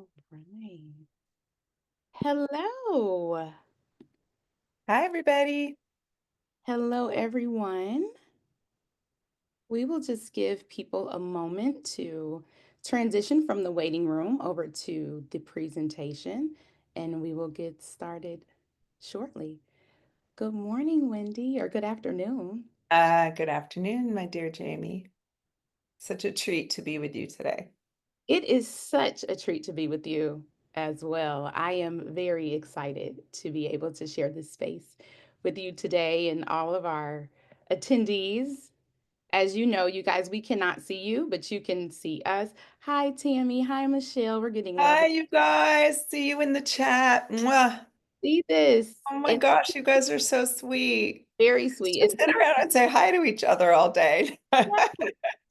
All right. Hello. Hi, everybody. Hello, everyone. We will just give people a moment to transition from the waiting room over to the presentation, and we will get started shortly. Good morning, Wendy, or good afternoon. Good afternoon, my dear Jamie. Such a treat to be with you today. It is such a treat to be with you as well. I am very excited to be able to share this space with you today and all of our attendees. As you know, you guys, we cannot see you, but you can see us. Hi, Tammy. Hi, Michelle. We're getting love. Hi, you guys. See you in the chat. Mwah. See this. Oh my It's gosh, you guys are so sweet. very Just sweet. to sit around and say hi to each other all day.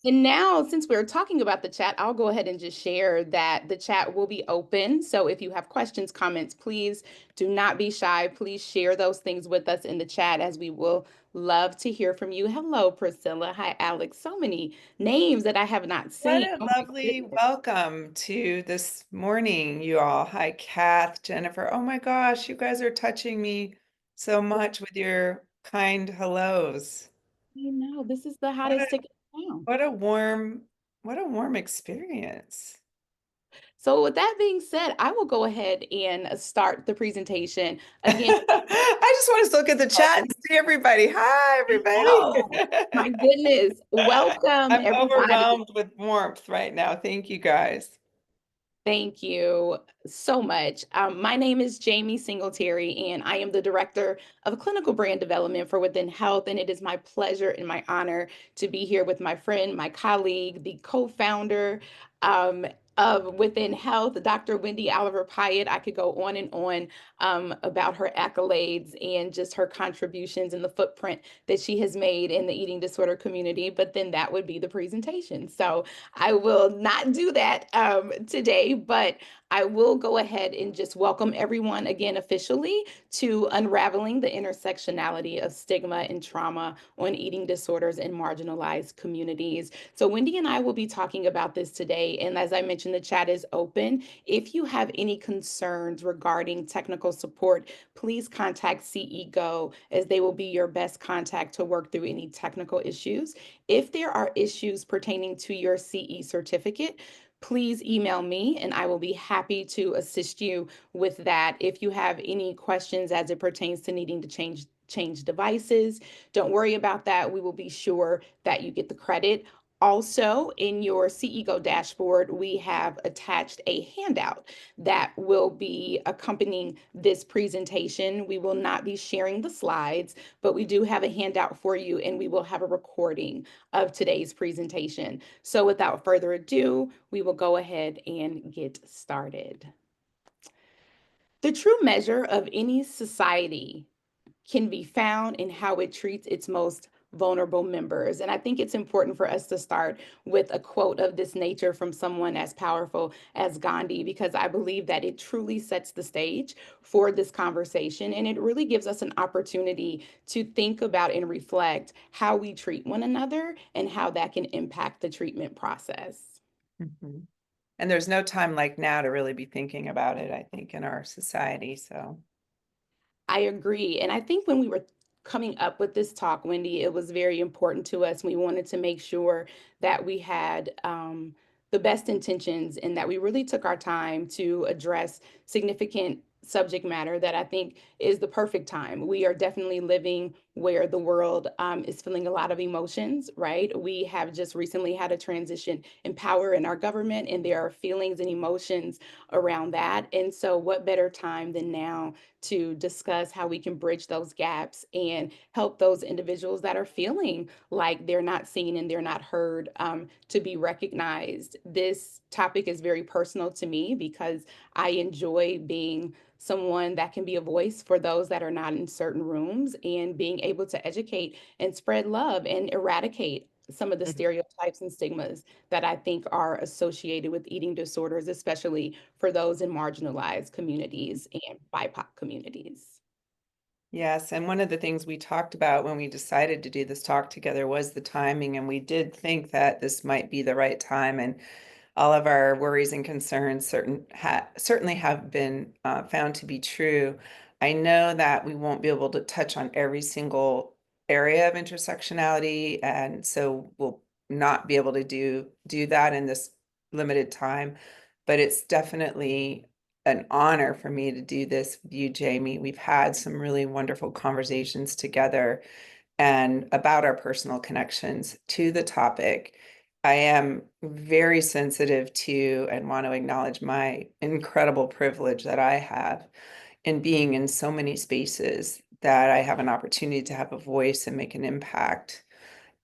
And now, since we're talking about the chat, I'll go ahead and just share that the chat will be open. So if you have questions, comments, please do not be shy. Please share those things with us in the chat as we will love to hear from you. Hello, Priscilla. Hi, Alex. So many names that I have not What seen. a Oh my lovely goodness. welcome to this morning, you all. Hi, Kath, Jennifer. Oh my gosh, you guys are touching me so much with your kind hellos. You know, this is the What hottest a ticket in town. what a warm, what a warm experience. So with that being said, I will go ahead and start the presentation. Again, I just want to look at the chat and see everybody. Hi, oh everybody. my goodness. Welcome, I'm everybody. overwhelmed with warmth right now. Thank you guys. Thank you so much. My name is Jamie Singletary, and I am the Director of Clinical Brand Development for Within Health. And it is my pleasure and my honor to be here with my friend, my colleague, the co-founder um, of Within Health, Dr. Wendy Oliver-Pyatt. I could go on and on about her accolades and just her contributions and the footprint that she has made in the eating disorder community, but then that would be the presentation. So I will not do that today, but I will go ahead and just welcome everyone again officially to Unraveling the Intersectionality of Stigma and Trauma on Eating Disorders in Marginalized Communities. So, Wendy and I will be talking about this today. And as I mentioned, the chat is open. If you have any concerns regarding technical support, please contact CEGO as they will be your best contact to work through any technical issues. If there are issues pertaining to your CE certificate, please email me and I will be happy to assist you with that. If you have any questions as it pertains to needing to change devices, don't worry about that. We will be sure that you get the credit. Also, in your CEGO dashboard, we have attached a handout that will be accompanying this presentation. We will not be sharing the slides, but we do have a handout for you and we will have a recording of today's presentation. So without further ado, we will go ahead and get started. The true measure of any society can be found in how it treats its most vulnerable members. And I think it's important for us to start with a quote of this nature from someone as powerful as Gandhi, because I believe that it truly sets the stage for this conversation. And it really gives us an opportunity to think about and reflect how we treat one another and how that can impact the treatment process. Mhm. And there's no time like now to really be thinking about it, I think, in our society. So, I agree. And I think when we were coming up with this talk, Wendy, it was very important to us. We wanted to make sure that we had the best intentions and that we really took our time to address significant subject matter that I think is the perfect time. We are definitely living where the world is feeling a lot of emotions, right? We have just recently had a transition in power in our government, and there are feelings and emotions around that. And so, what better time than now to discuss how we can bridge those gaps and help those individuals that are feeling like they're not seen and they're not heard to be recognized. This topic is very personal to me because I enjoy being someone that can be a voice for those that are not in certain rooms and being able to educate and spread love and eradicate some of the mhm. stereotypes and stigmas that I think are associated with eating disorders, especially for those in marginalized communities and BIPOC communities. Yes. And one of the things we talked about when we decided to do this talk together was the timing. And we did think that this might be the right time. And all of our worries and concerns certainly have been found to be true. I know that we won't be able to touch on every single area of intersectionality, and so we'll not be able to do that in this limited time. But it's definitely an honor for me to do this with you, Jamie. We've had some really wonderful conversations together and about our personal connections to the topic. I am very sensitive to and want to acknowledge my incredible privilege that I have in being in so many spaces that I have an opportunity to have a voice and make an impact.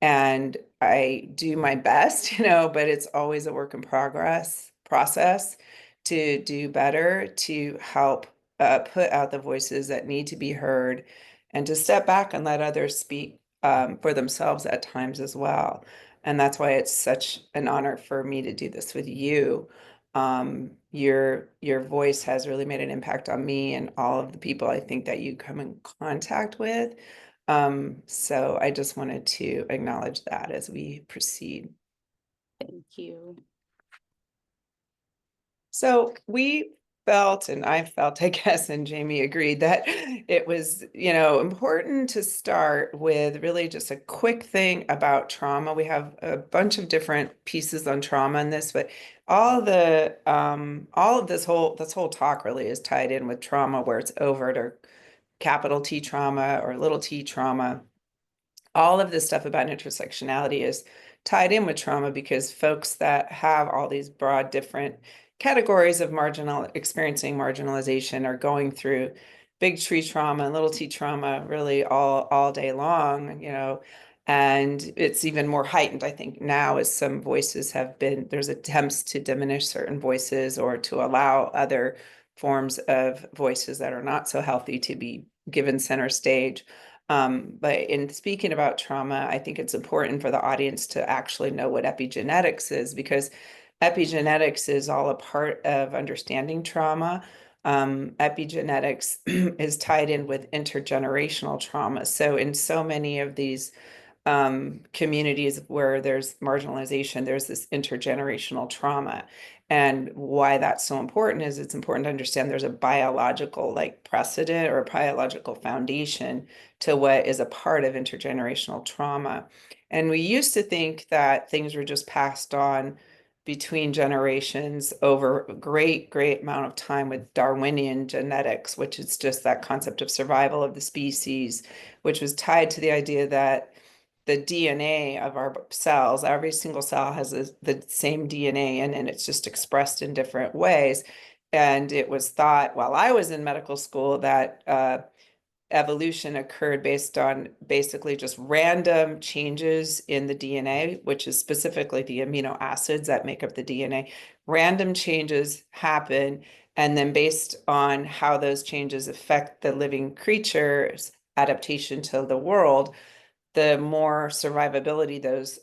And I do my best, but it's always a work in progress process to do better, to help put out the voices that need to be heard, and to step back and let others speak for themselves at times as well. And that's why it's such an honor for me to do this with you. Your voice has really made an impact on me and all of the people I think that you come in contact with. So I just wanted to acknowledge that as we proceed. Thank you. So we felt, and I felt, I guess, and Jamie agreed that it was, important to start with really just a quick thing about trauma. We have a bunch of different pieces on trauma in this, but all of this whole talk really is tied in with trauma, where it's overt or capital T trauma or little t trauma. All of this stuff about intersectionality is tied in with trauma because folks that have all these broad different categories of experiencing marginalization are going through big tree trauma and little t trauma really all day long, and it's even more heightened, I think, now as some voices there's attempts to diminish certain voices or to allow other forms of voices that are not so healthy to be given center stage. But in speaking about trauma, I think it's important for the audience to actually know what epigenetics is, because epigenetics is all a part of understanding trauma. Epigenetics is tied in with intergenerational trauma. So in so many of these communities where there's marginalization, there's this intergenerational trauma. And why that's so important is it's important to understand there's a biological precedent or a biological foundation to what is a part of intergenerational trauma. And we used to think that things were just passed on between generations over a great, great amount of time with Darwinian genetics, which is just that concept of survival of the species, which was tied to the idea that the DNA of our cells, every single cell has the same DNA and it's just expressed in different ways. And it was thought while I was in medical school that evolution occurred based on basically just random changes in the DNA, which is specifically the amino acids that make up the DNA. Random changes happen, and then based on how those changes affect the living creature's adaptation to the world, the more survivability those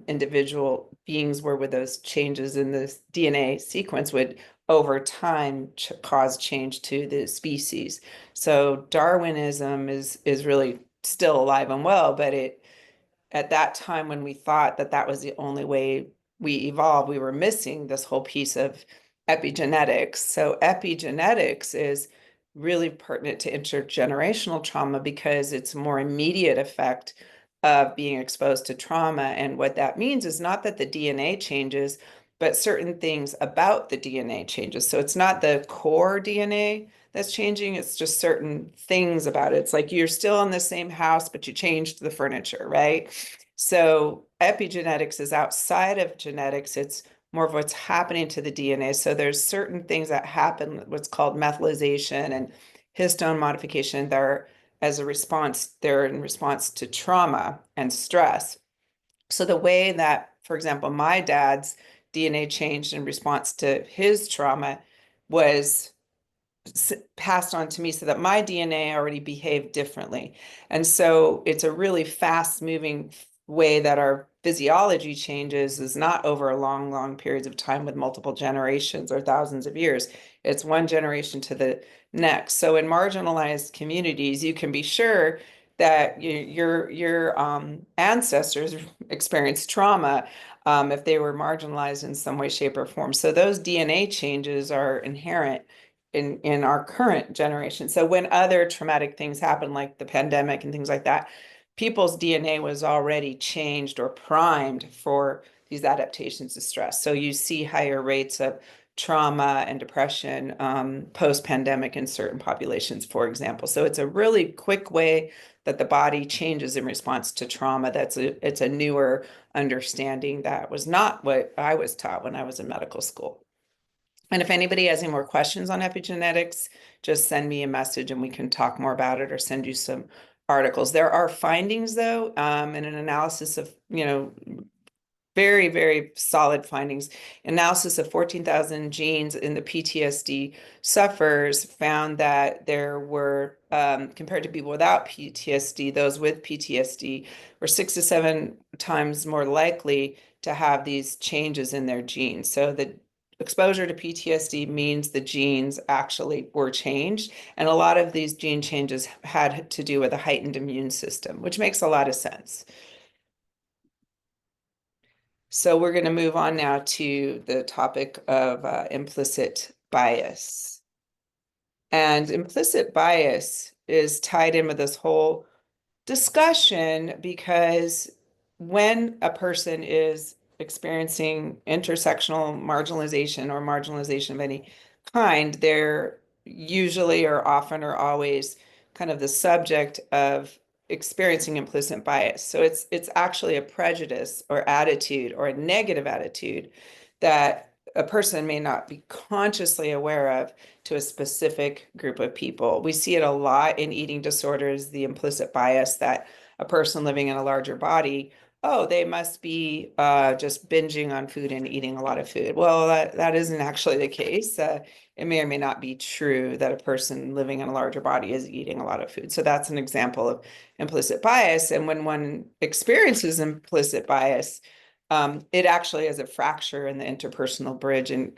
individual beings were with those changes in the DNA sequence would over time cause change to the species. So Darwinism is really still alive and well, but at that time when we thought that that was the only way we evolved, we were missing this whole piece of epigenetics. So epigenetics is really pertinent to intergenerational trauma because it's a more immediate effect of being exposed to trauma. And what that means is not that the DNA changes, but certain things about the DNA changes. So it's not the core DNA that's changing, it's just certain things about it. It's like you're still in the same house, but you changed the furniture, right? So epigenetics is outside of genetics. It's more of what's happening to the DNA. So there's certain things that happen, what's called methylation and histone modification, that are they're in response to trauma and stress. So the way that, for example, my dad's DNA changed in response to his trauma was passed on to me so that my DNA already behaved differently. And so it's a really fast moving way that our physiology changes is not over a long, long periods of time with multiple generations or thousands of years. It's one generation to the next. So in marginalized communities, you can be sure that your ancestors experienced trauma if they were marginalized in some way, shape, or form. So those DNA changes are inherent in our current generation. So when other traumatic things happen, like the pandemic and things like that, people's DNA was already changed or primed for these adaptations to stress. So you see higher rates of trauma and depression post-pandemic in certain populations, for example. So it's a really quick way that the body changes in response to trauma. It's a newer understanding that was not what I was taught when I was in medical school. And if anybody has any more questions on epigenetics, just send me a message and we can talk more about it or send you some articles. There are findings, though, in an analysis of, very, very solid findings. Analysis of 14,000 genes in the PTSD sufferers found that there were, compared to people without PTSD, those with PTSD were 6 to 7 times more likely to have these changes in their genes. So the exposure to PTSD means the genes actually were changed. And a lot of these gene changes had to do with a heightened immune system, which makes a lot of sense. So we're going to move on now to the topic of implicit bias. And implicit bias is tied in with this whole discussion because when a person is experiencing intersectional marginalization or marginalization of any kind, they're usually or often or always kind of the subject of experiencing implicit bias. So it's actually a prejudice or attitude or a negative attitude that a person may not be consciously aware of to a specific group of people. We see it a lot in eating disorders, the implicit bias that a person living in a larger body, oh, they must be just binging on food and eating a lot of food. Well, that isn't actually the case. It may or may not be true that a person living in a larger body is eating a lot of food. So that's an example of implicit bias. And when one experiences implicit bias, it actually is a fracture in the interpersonal bridge and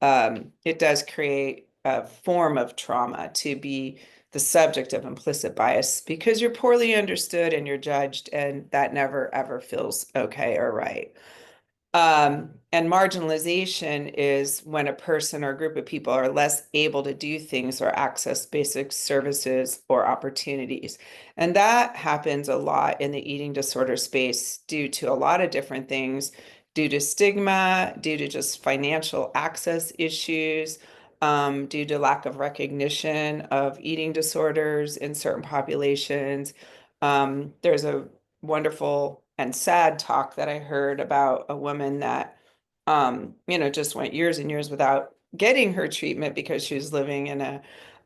it does create a form of trauma to be the subject of implicit bias because you're poorly understood and you're judged, and that never ever feels okay or right. And marginalization is when a person or a group of people are less able to do things or access basic services or opportunities. And that happens a lot in the eating disorder space due to a lot of different things, due to stigma, due to just financial access issues, due to lack of recognition of eating disorders in certain populations. There's a wonderful and sad talk that I heard about a woman that, just went years and years without getting her treatment because she was living in a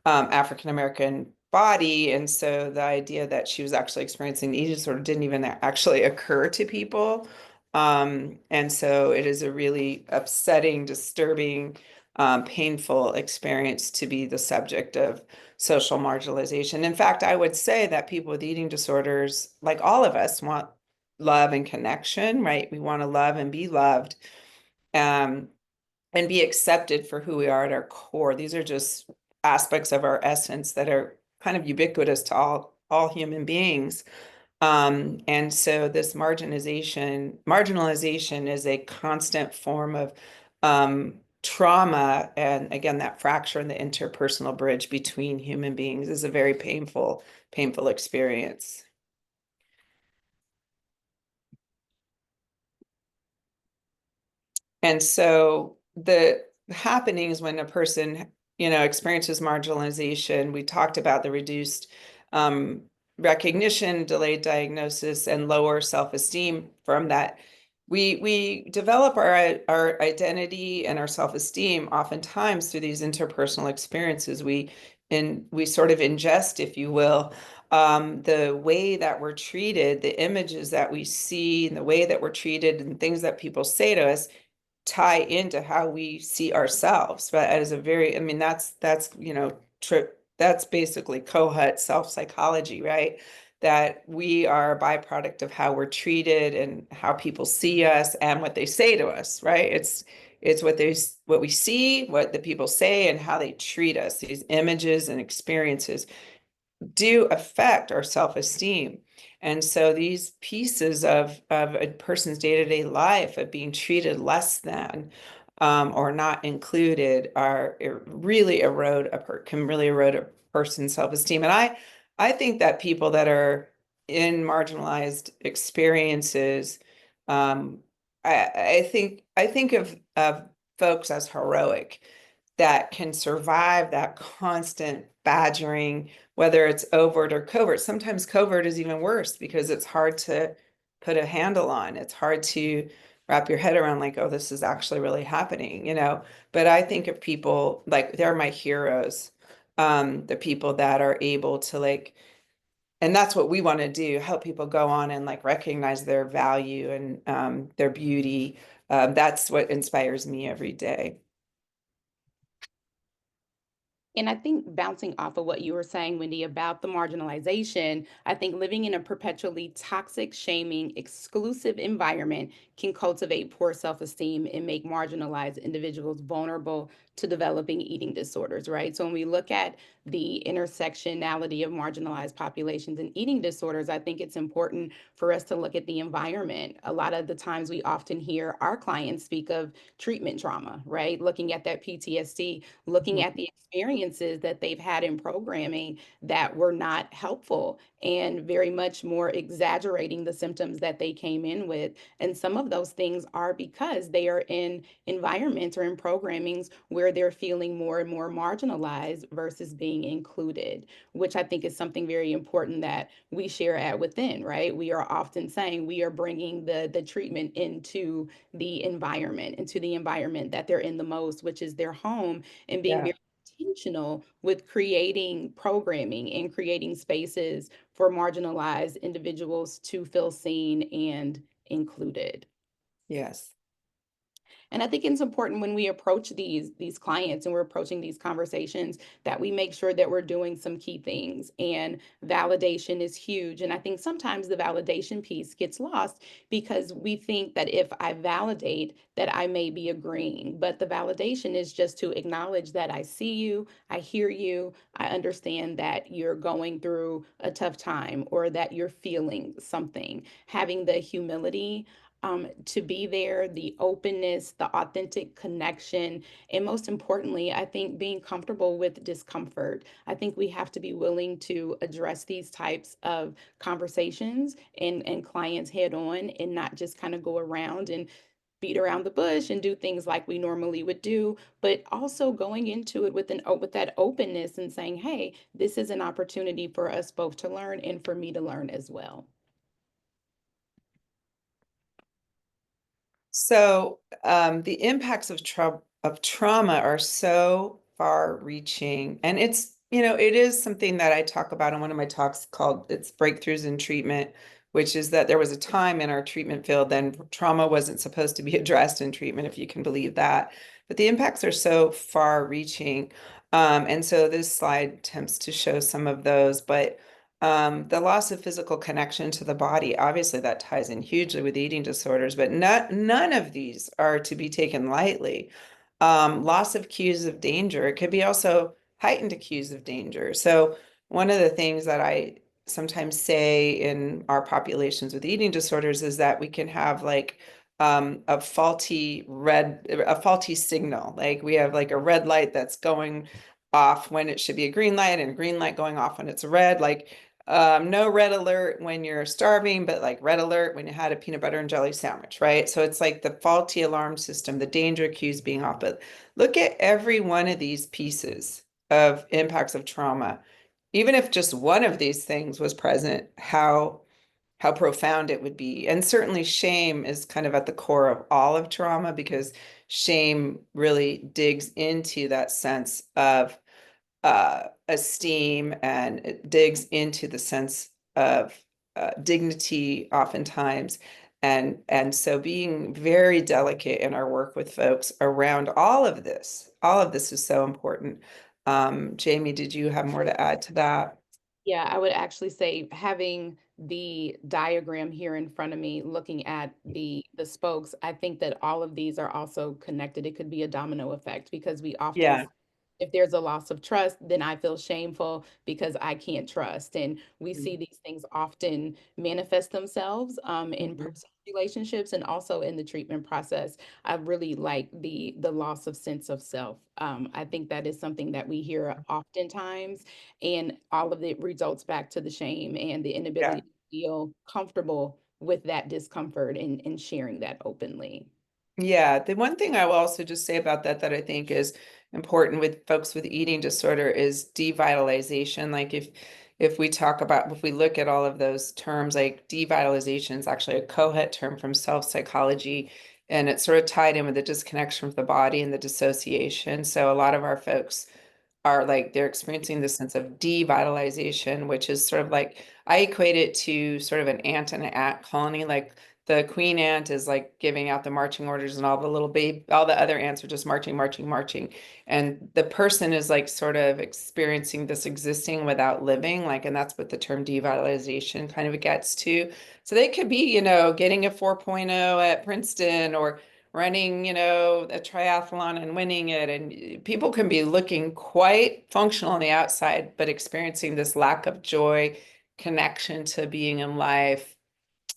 African American body. And so the idea that she was actually experiencing eating disorder didn't even actually occur to people. And so it is a really upsetting, disturbing, painful experience to be the subject of social marginalization. In fact, I would say that people with eating disorders, like all of us, want love and connection, right? We want to love and be loved, um, and be accepted for who we are at our core. These are just aspects of our essence that are kind of ubiquitous to all human beings. And so this marginalization is a constant form of trauma. And again, that fracture in the interpersonal bridge between human beings is a very painful, painful experience. And so the happenings when a person, experiences marginalization, we talked about the reduced recognition, delayed diagnosis, and lower self-esteem from that. We develop our identity and our self-esteem oftentimes through these interpersonal experiences. We sort of ingest, if you will, the way that we're treated, the images that we see, and the way that we're treated, and things that people say to us tie into how we see ourselves. But as a very, I mean, that's basically Kohut self-psychology, right? That we are a byproduct of how we're treated and how people see us and what they say to us, right? It's what we see, what the people say, and how they treat us, these images and experiences. do affect our self-esteem. And so these pieces of a person's day-to-day life of being treated less than or not included are really can really erode a person's self-esteem. And I think that people that are in marginalized experiences, um, I think of folks as heroic that can survive that constant badgering, whether it's overt or covert. Sometimes covert is even worse because it's hard to put a handle on. It's hard to wrap your head around, like, oh, this is actually really happening, you know. But I think of people like they're my heroes, the people that are able to like, and that's what we want to do, help people go on and like recognize their value and their beauty. That's what inspires me every day. And I think bouncing off of what you were saying, Wendy, about the marginalization, I think living in a perpetually toxic, shaming, exclusive environment can cultivate poor self esteem and make marginalized individuals vulnerable to developing eating disorders, right? So when we look at the intersectionality of marginalized populations and eating disorders, I think it's important for us to look at the environment. A lot of the times we often hear our clients speak of treatment trauma, right? Looking at that PTSD, looking at the experiences that they've had in programming that were not helpful and very much more exaggerating the symptoms that they came in with. And some of those things are because they are in environments or in programmings where they're feeling more and more marginalized versus being included, which I think is something very important that we share at Within, right? We are often saying we are bringing the treatment into the environment that they're in the most, which is their home, and being Yeah. very intentional with creating programming and creating spaces for marginalized individuals to feel seen and included. Yes. And I think it's important when we approach these clients and we're approaching these conversations that we make sure that we're doing some key things. And validation is huge. And I think sometimes the validation piece gets lost because we think that if I validate that I may be agreeing, but the validation is just to acknowledge that I see you, I hear you, I understand that you're going through a tough time or that you're feeling something. Having the humility to be there, the openness, the authentic connection, and most importantly, I think being comfortable with discomfort. I think we have to be willing to address these types of conversations and clients head on and not just kind of go around and beat around the bush and do things like we normally would do, but also going into it with that openness and saying, hey, this is an opportunity for us both to learn and for me to learn as well. So the impacts of trauma are so far-reaching, and it's, you know, it is something that I talk about in one of my talks called it's Breakthroughs in Treatment, which is that there was a time in our treatment field then trauma wasn't supposed to be addressed in treatment, if you can believe that. But the impacts are so far-reaching. And so this slide attempts to show some of those, but the loss of physical connection to the body, obviously that ties in hugely with eating disorders, but none of these are to be taken lightly. Loss of cues of danger. It could be also heightened cues of danger. So one of the things that I sometimes say in our populations with eating disorders is that we can have like a faulty signal. Like we have like a red light that's going off when it should be a green light and a green light going off when it's a red. Like no red alert when you're starving, but like red alert when you had a peanut butter and jelly sandwich, right? So it's like the faulty alarm system, the danger cues being off. But look at every one of these pieces of impacts of trauma. Even if just one of these things was present, how profound it would be. And certainly shame is kind of at the core of all of trauma because shame really digs into that sense of esteem, and it digs into the sense of dignity oftentimes. And so being very delicate in our work with folks around all of this is so important. Jamie, did you have more to add to that? Yeah, I would actually say having the diagram here in front of me, looking at the spokes, I think that all of these are also connected. It could be a domino effect because we often Yeah. If there's a loss of trust, then I feel shameful because I can't trust. And we Mm, see these things often manifest themselves in mhm. personal relationships and also in the treatment process. I really like the loss of sense of self. I think that is something that we hear oftentimes, and all of it results back to the shame and the Yeah. inability to feel comfortable with that discomfort and sharing that openly. Yeah, the one thing I will also just say about that that I think is important with folks with eating disorder is devitalization. Like if we talk about if we look at all of those terms, like devitalization is actually a co-het term from self psychology, and it's sort of tied in with the disconnection with the body and the dissociation. So a lot of our folks are like they're experiencing this sense of devitalization, which is sort of like I equate it to sort of an ant and an ant colony. Like the queen ant is like giving out the marching orders, and all the other ants are just marching, marching, marching. And the person is like sort of experiencing this existing without living, like, and that's what the term devitalization kind of gets to. So they could be, getting a 4.0 at Princeton or running, a triathlon and winning it. And people can be looking quite functional on the outside, but experiencing this lack of joy, connection to being in life.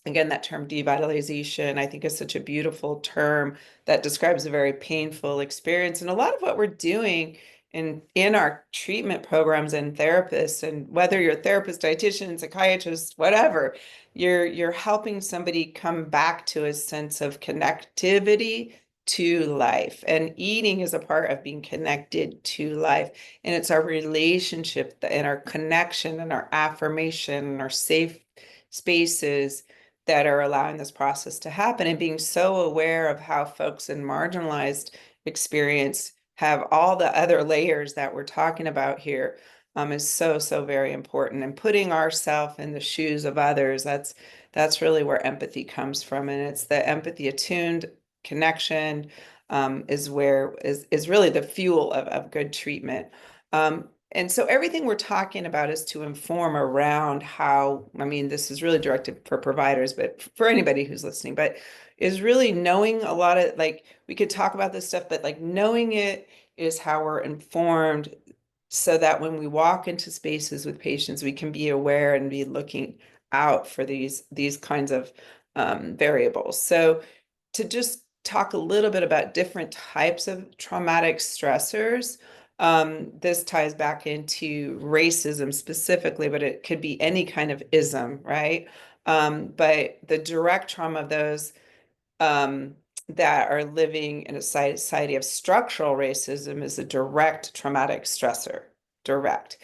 Again, that term devitalization, I think is such a beautiful term that describes a very painful experience. And a lot of what we're doing in our treatment programs and therapists, and whether you're a therapist, dietitian, psychiatrist, whatever, you're helping somebody come back to a sense of connectivity to life. And eating is a part of being connected to life. And it's our relationship and our connection and our affirmation and our safe spaces that are allowing this process to happen, and being so aware of how folks in marginalized experience have all the other layers that we're talking about here, is so, so very important. And putting ourselves in the shoes of others, that's really where empathy comes from. And it's the empathy attuned connection, is really the fuel of good treatment. And so everything we're talking about is to inform around how, I mean, this is really directed for providers, but for anybody who's listening, but is really knowing a lot of, like, we could talk about this stuff, but like knowing it is how we're informed, so that when we walk into spaces with patients, we can be aware and be looking out for these kinds of variables. So to just talk a little bit about different types of traumatic stressors. This ties back into racism specifically, but it could be any kind of ism, right? But the direct trauma of those um, that are living in a society of structural racism is a direct traumatic stressor, direct.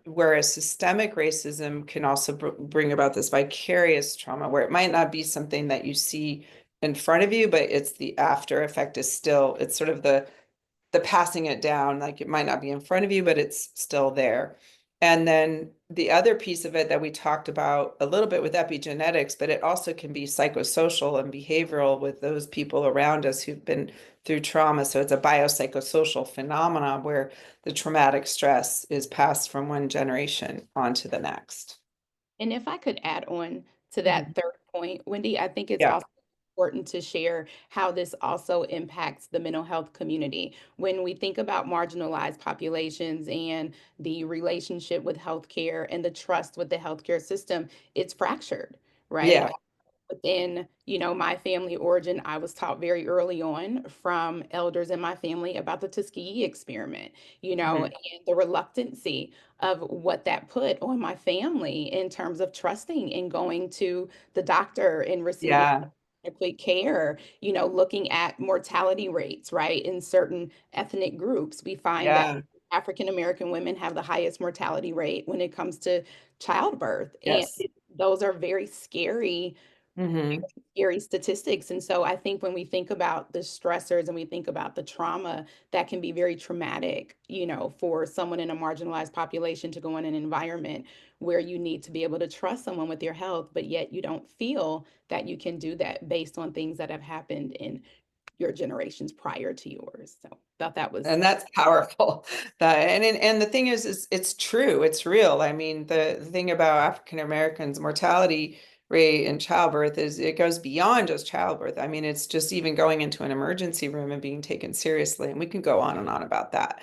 Whereas systemic racism can also bring about this vicarious trauma, where it might not be something that you see in front of you, but it's the after effect is still, it's sort of the passing it down, like it might not be in front of you, but it's still there. And then the other piece of it that we talked about a little bit with epigenetics, but it also can be psychosocial and behavioral with those people around us who've been through trauma. So it's a biopsychosocial phenomenon where the traumatic stress is passed from one generation onto the next. And if I could add on to Mhm. that third point, Wendy, I think it's Yeah. also important to share how this also impacts the mental health community. When we think about marginalized populations and the relationship with healthcare and the trust with the healthcare system, it's fractured, right? Yeah. Within, my family origin, I was taught very early on from elders in my family about the Tuskegee experiment, Mhm. and the reluctancy of what that put on my family in terms of trusting and going to the doctor and receiving Yeah. adequate care, looking at mortality rates, right? In certain ethnic groups, we find that Yeah. African American women have the highest mortality rate when it comes to childbirth. And Yes. those are very scary, Hmm. scary statistics. And so I think when we think about the stressors and we think about the trauma, that can be very traumatic, for someone in a marginalized population to go in an environment where you need to be able to trust someone with your health, but yet you don't feel that you can do that based on things that have happened in your generations prior to yours. So thought that was. And that's powerful. And the thing is it's true, it's real. I mean, the thing about African Americans' mortality rate in childbirth is it goes beyond just childbirth. I mean, it's just even going into an emergency room and being taken seriously. And we can go on and on about that.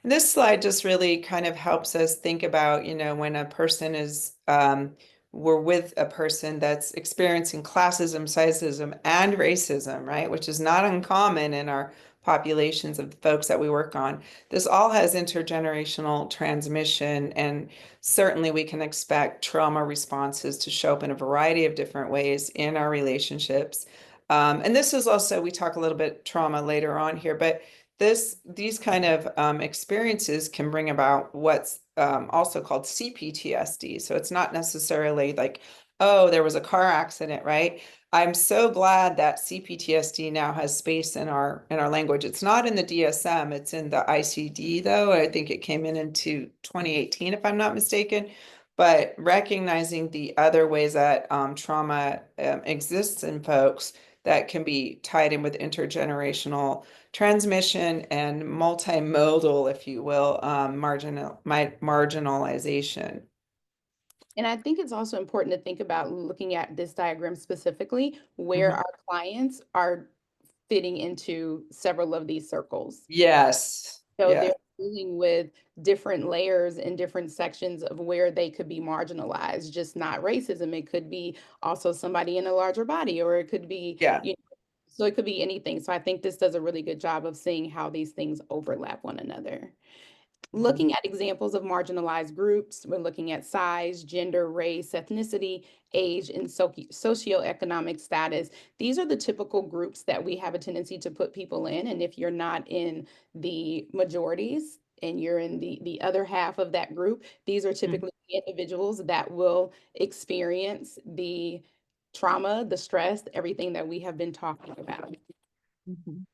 This slide just really kind of helps us think about, when a person is, we're with a person that's experiencing classism, sexism, and racism, right? Which is not uncommon in our populations of the folks that we work on. This all has intergenerational transmission, and certainly we can expect trauma responses to show up in a variety of different ways in our relationships. And this is also, we talk a little bit trauma later on here, but these kind of experiences can bring about what's also called CPTSD. So it's not necessarily like, oh, there was a car accident, right? I'm so glad that CPTSD now has space in our language. It's not in the DSM, it's in the ICD though. I think it came in into 2018, if I'm not mistaken. But recognizing the other ways that trauma exists in folks that can be tied in with intergenerational transmission and multimodal, if you will, marginalization. And I think it's also important to think about looking at this diagram specifically, where Mhm. our clients are fitting into several of these circles. Yes. So Yes. they're dealing with different layers and different sections of where they could be marginalized, just not racism. It could be also somebody in a larger body, or it could be, Yeah. so it could be anything. So I think this does a really good job of seeing how these things overlap one another. Mhm. Looking at examples of marginalized groups, we're looking at size, gender, race, ethnicity, age, and socioeconomic status. These are the typical groups that we have a tendency to put people in. And if you're not in the majorities and you're in the other half of that group, these are typically individuals that will experience the trauma, the stress, everything that we have been talking about. Mhm.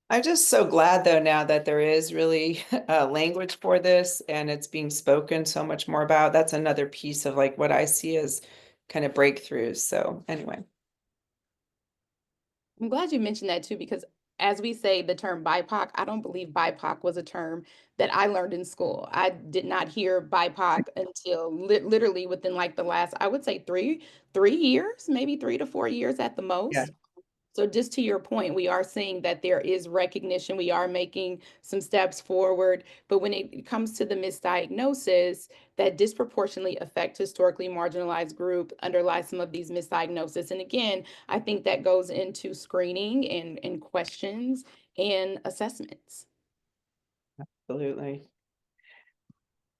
I'm just so glad though now that there is really a language for this and it's being spoken so much more about. That's another piece of like what I see as kind of breakthroughs. So anyway. I'm glad you mentioned that too, because as we say the term BIPOC, I don't believe BIPOC was a term that I learned in school. I did not hear BIPOC until literally within like the last, I would say three years, maybe 3 to 4 years at the Yeah. most. So just to your point, we are seeing that there is recognition. We are making some steps forward. But when it comes to the misdiagnosis that disproportionately affect historically marginalized group underlie some of these misdiagnoses. And again, I think that goes into screening and questions and assessments. Absolutely.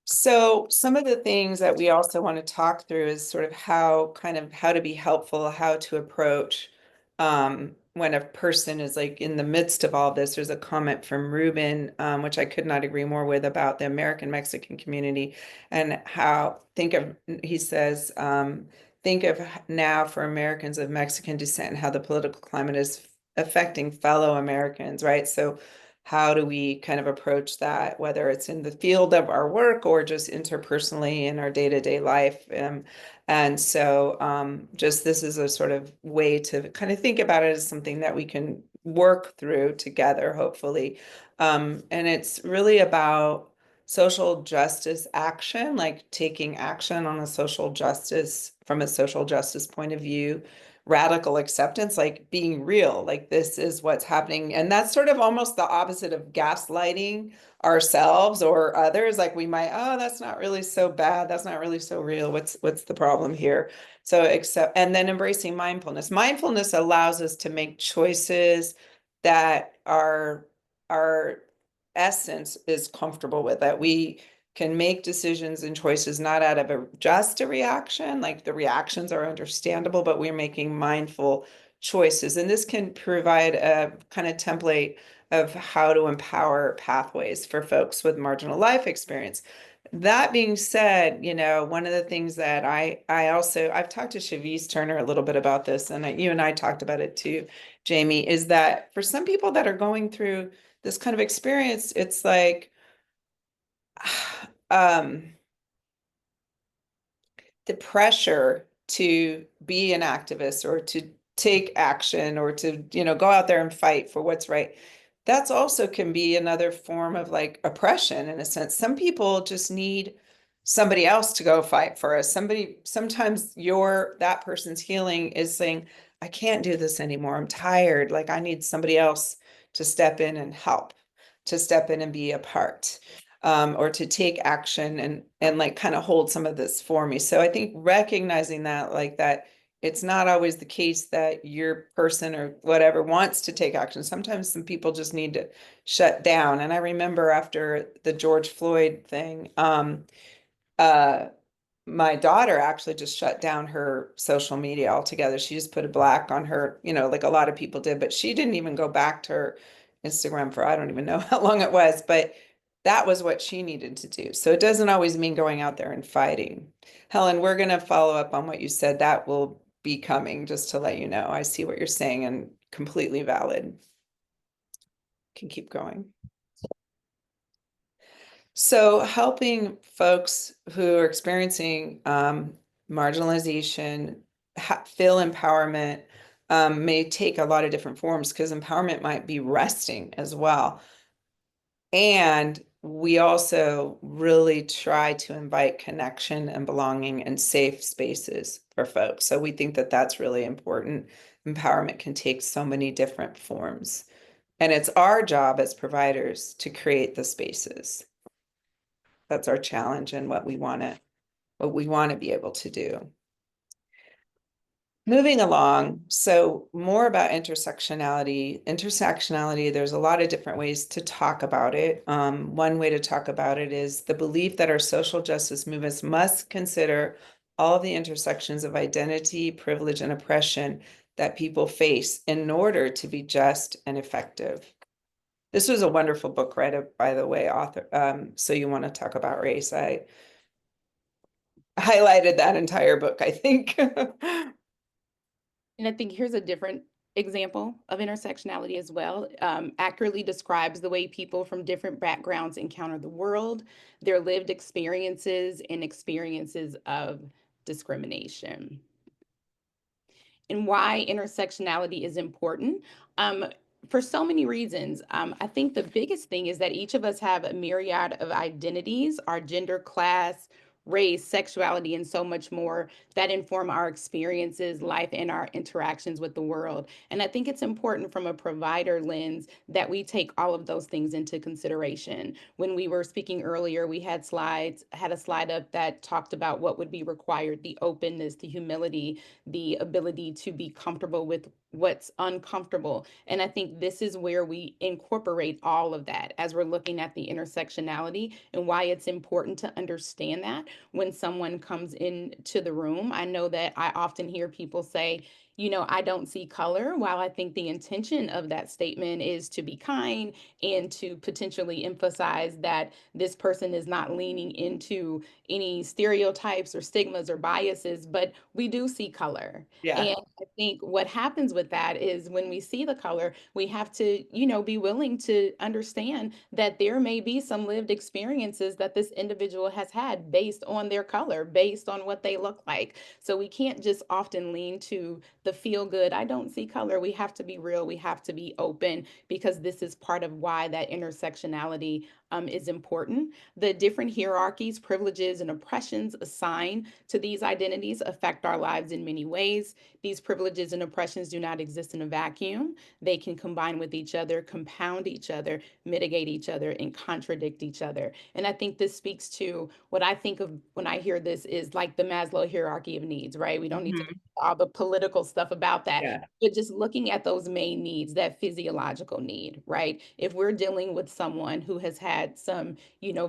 So some of the things that we also want to talk through is sort of how to be helpful, how to approach when a person is like in the midst of all this. There's a comment from Ruben, which I could not agree more with about the American Mexican community and he says, think of now for Americans of Mexican descent and how the political climate is affecting fellow Americans, right? So how do we kind of approach that, whether it's in the field of our work or just interpersonally in our day-to-day life? And so just this is a sort of way to kind of think about it as something that we can work through together, hopefully. And it's really about social justice action, like taking action on a social justice from a social justice point of view, radical acceptance, like being real, like this is what's happening. And that's sort of almost the opposite of gaslighting ourselves or others. Like we might, oh, that's not really so bad. That's not really so real. What's the problem here? So accept, and then embracing mindfulness. Mindfulness allows us to make choices that our essence is comfortable with, that we can make decisions and choices not out of just a reaction, like the reactions are understandable, but we're making mindful choices. And this can provide a kind of template of how to empower pathways for folks with marginal life experience. That being said, one of the things that I've talked to Shavice Turner a little bit about this, and you and I talked about it too, Jamie, is that for some people that are going through this kind of experience, it's like, um, the pressure to be an activist or to take action or to, go out there and fight for what's right. That's also can be another form of like oppression in a sense. Some people just need somebody else to go fight for us. Sometimes that person's healing is saying, I can't do this anymore. I'm tired. Like I need somebody else to step in and help, to step in and be a part, or to take action and like kind of hold some of this for me. So I think recognizing that, like that, it's not always the case that your person or whatever wants to take action. Sometimes some people just need to shut down. And I remember after the George Floyd thing, uh, my daughter actually just shut down her social media altogether. She just put a black on her, like a lot of people did, but she didn't even go back to her Instagram for I don't even know how long it was, but that was what she needed to do. So it doesn't always mean going out there and fighting. Helen, we're going to follow up on what you said. That will be coming, just to let you know. I see what you're saying and completely valid. Can keep going. So helping folks who are experiencing marginalization feel empowerment may take a lot of different forms because empowerment might be resting as well. And we also really try to invite connection and belonging and safe spaces for folks. So we think that that's really important. Empowerment can take so many different forms. And it's our job as providers to create the spaces. That's our challenge and what we want to be able to do. Moving along, so more about intersectionality. Intersectionality, there's a lot of different ways to talk about it. One way to talk about it is the belief that our social justice movements must consider all of the intersections of identity, privilege, and oppression that people face in order to be just and effective. This was a wonderful book, right? By the way, author. So you want to talk about race? I highlighted that entire book, I think. And I think here's a different example of intersectionality as well. Accurately describes the way people from different backgrounds encounter the world, their lived experiences, and experiences of discrimination. And why intersectionality is important. Um, for so many reasons. I think the biggest thing is that each of us have a myriad of identities, our gender, class, race, sexuality, and so much more that inform our experiences, life, and our interactions with the world. And I think it's important from a provider lens that we take all of those things into consideration. When we were speaking earlier, we had a slide up that talked about what would be required, the openness, the humility, the ability to be comfortable with what's uncomfortable. And I think this is where we incorporate all of that as we're looking at the intersectionality and why it's important to understand that when someone comes into the room. I know that I often hear people say, I don't see color. While I think the intention of that statement is to be kind and to potentially emphasize that this person is not leaning into any stereotypes or stigmas or biases, but we do see color. Yeah. And I think what happens with that is when we see the color, we have to, be willing to understand that there may be some lived experiences that this individual has had based on their color, based on what they look like. So we can't just often lean to the feel good. I don't see color. We have to be real. We have to be open because this is part of why that intersectionality is important. The different hierarchies, privileges, and oppressions assigned to these identities affect our lives in many ways. These privileges and oppressions do not exist in a vacuum. They can combine with each other, compound each other, mitigate each other, and contradict each other. And I think this speaks to what I think of when I hear this is like the Maslow hierarchy of needs, right? We don't need to Mhm. all the political stuff about that, Yeah. but just looking at those main needs, that physiological need, right? If we're dealing with someone who has had some,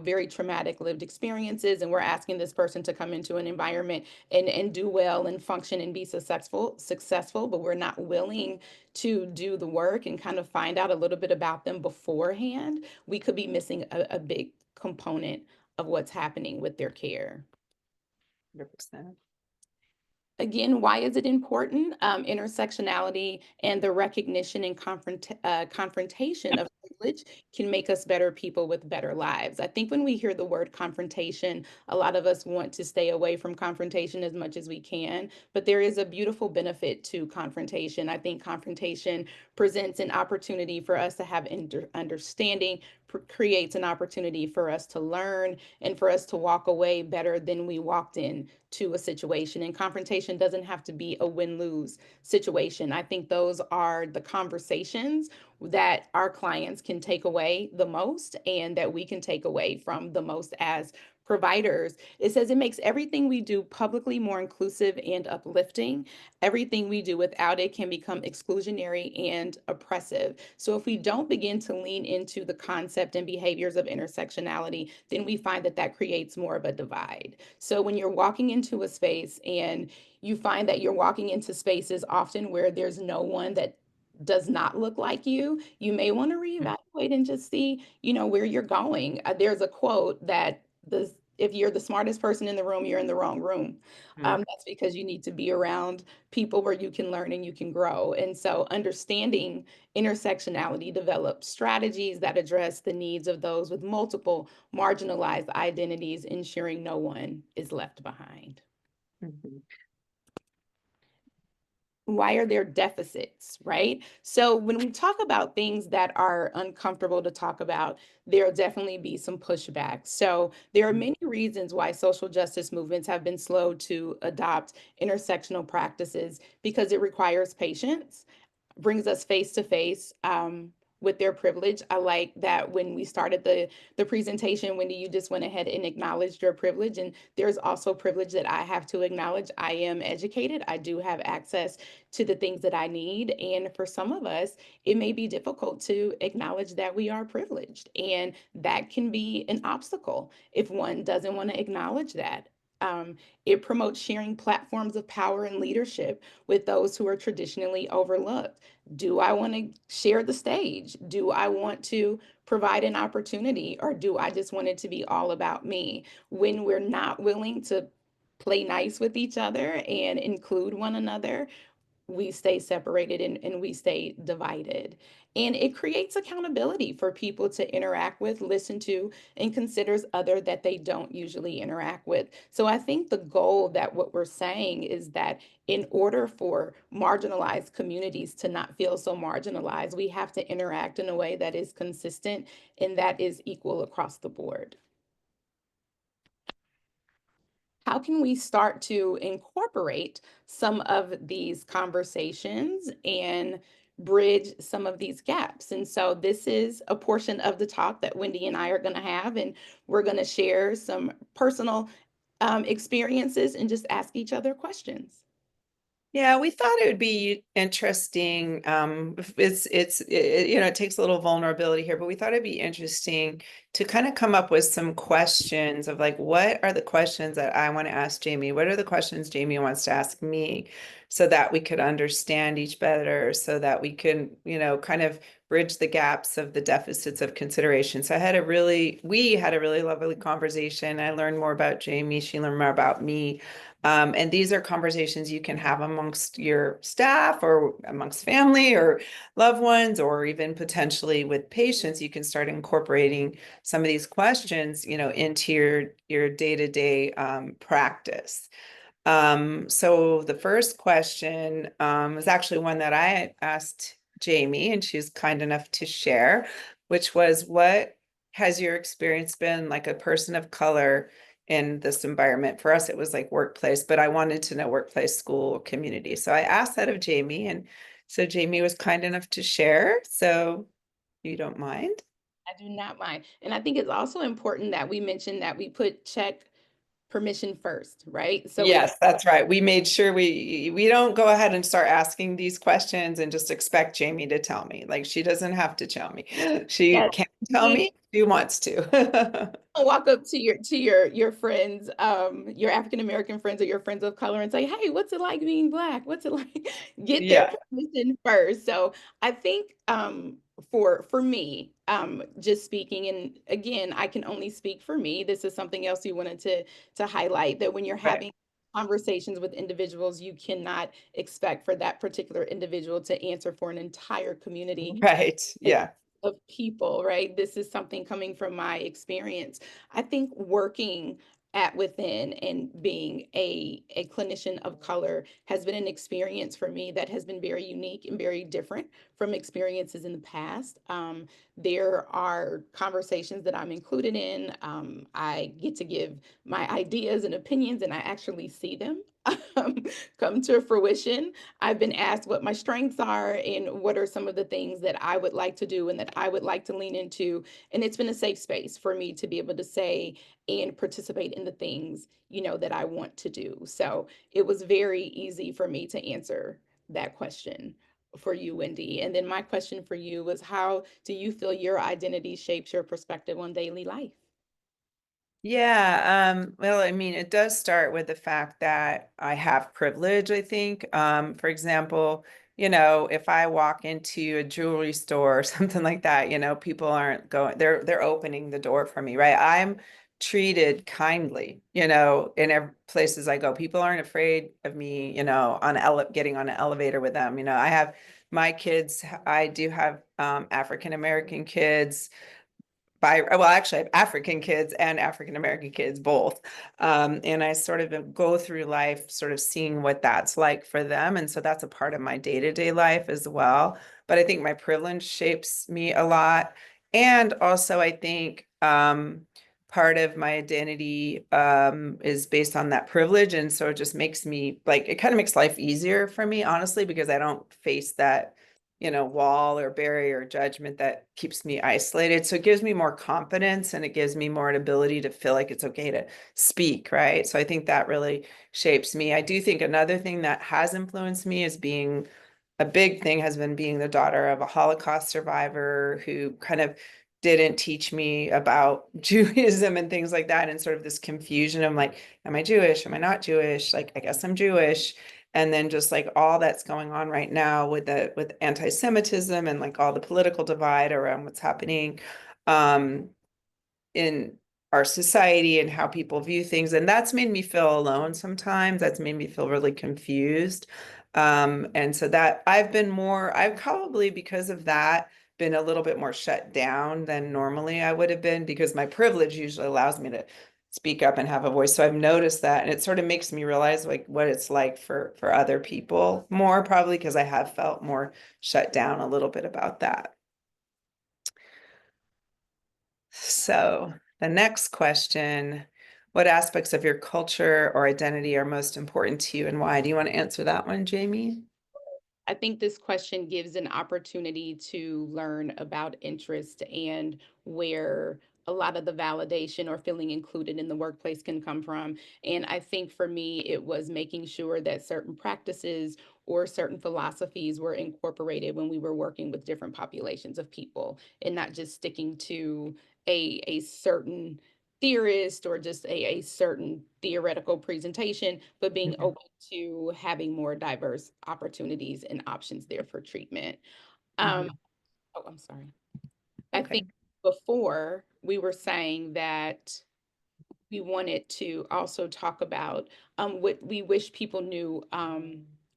very traumatic lived experiences, and we're asking this person to come into an environment and do well and function and be successful, but we're not willing to do the work and kind of find out a little bit about them beforehand, we could be missing a big component of what's happening with their care. 100%. Again, why is it important? Intersectionality and the recognition and confrontation of privilege can make us better people with better lives. I think when we hear the word confrontation, a lot of us want to stay away from confrontation as much as we can, but there is a beautiful benefit to confrontation. I think confrontation presents an opportunity for us to have understanding, creates an opportunity for us to learn and for us to walk away better than we walked in to a situation. And confrontation doesn't have to be a win-lose situation. I think those are the conversations that our clients can take away the most and that we can take away from the most as providers. It says it makes everything we do publicly more inclusive and uplifting. Everything we do without it can become exclusionary and oppressive. So if we don't begin to lean into the concept and behaviors of intersectionality, then we find that that creates more of a divide. So when you're walking into a space and you find that you're walking into spaces often where there's no one that does not look like you may want to reevaluate and just see, where you're going. There's a quote that the if you're the smartest person in the room, you're in the wrong room. Mhm. That's because you need to be around people where you can learn and you can grow. And so understanding intersectionality develops strategies that address the needs of those with multiple marginalized identities, ensuring no one is left behind. Mhm. Why are there deficits, right? So when we talk about things that are uncomfortable to talk about, there'll definitely be some pushback. So there are Mhm. many reasons why social justice movements have been slow to adopt intersectional practices because it requires patience, brings us face to face with their privilege. I like that when we started the presentation, Wendy, you just went ahead and acknowledged your privilege, and there's also privilege that I have to acknowledge. I am educated. I do have access to the things that I need, and for some of us, it may be difficult to acknowledge that we are privileged, and that can be an obstacle if one doesn't want to acknowledge that. It promotes sharing platforms of power and leadership with those who are traditionally overlooked. Do I want to share the stage? Do I want to provide an opportunity? Or do I just want it to be all about me? When we're not willing to play nice with each other and include one another, we stay separated and we stay divided. And it creates accountability for people to interact with, listen to, and considers other that they don't usually interact with. So I think the goal that what we're saying is that in order for marginalized communities to not feel so marginalized, we have to interact in a way that is consistent and that is equal across the board. How can we start to incorporate some of these conversations and bridge some of these gaps? And so this is a portion of the talk that Wendy and I are going to have, and we're going to share some personal experiences and just ask each other questions. Yeah, we thought it would be interesting. It takes a little vulnerability here, but we thought it'd be interesting to kind of come up with some questions of like, what are the questions that I want to ask Jamie? What are the questions Jamie wants to ask me so that we could understand each better, so that we can, kind of bridge the gaps of the deficits of consideration. So we had a really lovely conversation. I learned more about Jamie. She learned more about me. And these are conversations you can have amongst your staff or amongst family or loved ones, or even potentially with patients. You can start incorporating some of these questions, into your day-to-day practice. So the first question was actually one that I asked Jamie, and she's kind enough to share, which was, what has your experience been like a person of color in this environment? For us, it was like workplace, but I wanted to know workplace, school, community. So I asked that of Jamie, and so Jamie was kind enough to share. So you don't mind? I do not mind. And I think it's also important that we mention that we put check permission first, right? So we Yes, that's right. We made sure we don't go ahead and start asking these questions and just expect Jamie to tell me. Like, she doesn't have to tell me. She yes, can tell me if she wants to. walk up to your friends, your African American friends or your friends of color and say, "Hey, what's it like being Black? What's it like?" Get their Yeah, permission first. So I think for me, just speaking, and again, I can only speak for me. This is something else you wanted to highlight, that when you're right. having conversations with individuals, you cannot expect for that particular individual to answer for an entire community Right. Yeah. of people, right? This is something coming from my experience. I think working at Within and being a clinician of color has been an experience for me that has been very unique and very different from experiences in the past. There are conversations that I'm included in. I get to give my ideas and opinions, and I actually see them um, come to fruition. I've been asked what my strengths are and what are some of the things that I would like to do and that I would like to lean into. And it's been a safe space for me to be able to say and participate in the things, that I want to do. So it was very easy for me to answer that question for you, Wendy. And then my question for you was, how do you feel your identity shapes your perspective on daily life? Yeah, well, I mean, it does start with the fact that I have privilege, I think. For example, if I walk into a jewelry store or something like that, people aren't going, they're opening the door for me, right? I'm treated kindly, in every places I go. People aren't afraid of me, getting on an elevator with them. I have my kids, I do have African American kids well, actually, I have African kids and African American kids both. And I sort of go through life sort of seeing what that's like for them. And so that's a part of my day-to-day life as well. But I think my privilege shapes me a lot. And also, I think part of my identity is based on that privilege. And so it just makes me like, it kind of makes life easier for me, honestly, because I don't face that wall or barrier or judgment that keeps me isolated. So it gives me more confidence and it gives me more an ability to feel like it's okay to speak, right? So I think that really shapes me. I do think another thing that has influenced me is being a big thing has been being the daughter of a Holocaust survivor who kind of didn't teach me about Judaism and things like that, and sort of this confusion of like, am I Jewish? Am I not Jewish? Like, I guess I'm Jewish. And then just like all that's going on right now with anti-Semitism and like all the political divide around what's happening in our society and how people view things. And that's made me feel alone sometimes. That's made me feel really confused. And so that I've probably because of that been a little bit more shut down than normally I would have been because my privilege usually allows me to speak up and have a voice. So I've noticed that and it sort of makes me realize like what it's like for other people more probably because I have felt more shut down a little bit about that. So the next question, what aspects of your culture or identity are most important to you and why? Do you want to answer that one, Jamie? I think this question gives an opportunity to learn about interest and where a lot of the validation or feeling included in the workplace can come from. And I think for me, it was making sure that certain practices or certain philosophies were incorporated when we were working with different populations of people and not just sticking to a certain theorist or just a certain theoretical presentation, but being Mhm. open to having more diverse opportunities and options there for treatment. Um, Mhm. oh, I'm sorry. I think Okay. before we were saying that we wanted to also talk about what we wish people knew